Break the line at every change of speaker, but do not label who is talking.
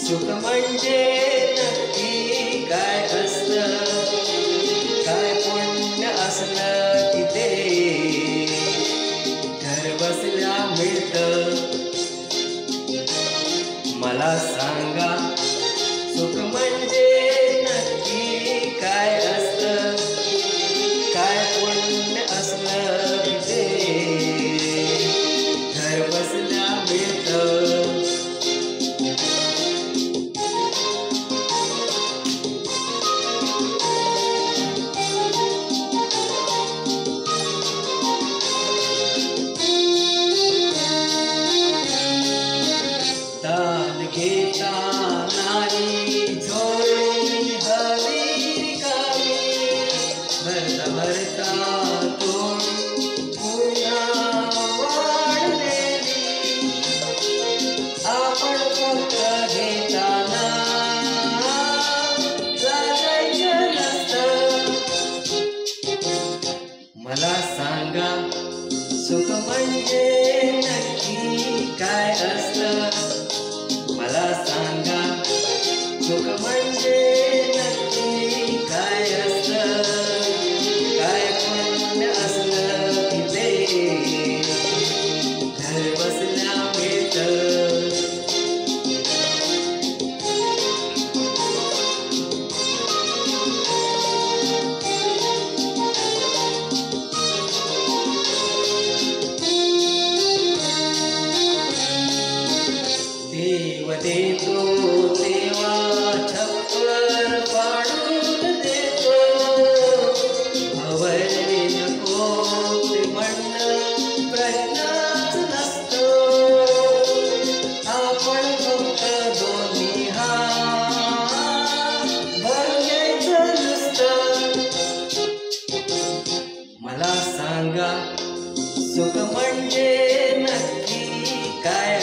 सुख म्हणजे नक्की काय असतं, काय पुण्य असलं की ते घर बसल्या मिळतं. मला सांगा सुख म्हणजे नक्की काय असतं, काय पुण्य असलं की ते घर बसल्या मिळतं. दान घेता नाही झोळी हवी रिकामी, भरता भरता तोंड पुन्हा वाढलेली. आपण फक्त घेताना लाजायचं नसतं. मला सांगा सुख म्हणजे नक्की काय असतं, मला सांगा सुख म्हणजे नक्की काय असतं, काय पुण्य असलं की ते घर बसल्या मिळतं. देव देतो तेव्हा छप्पर पाडून देतो, हवय नको ते म्हणणं प्रश्नच नसतो. आपण फक्त दोन्ही हात भरून घ्यायचं नुसतं. मला सांगा सुख म्हणजे नक्की काय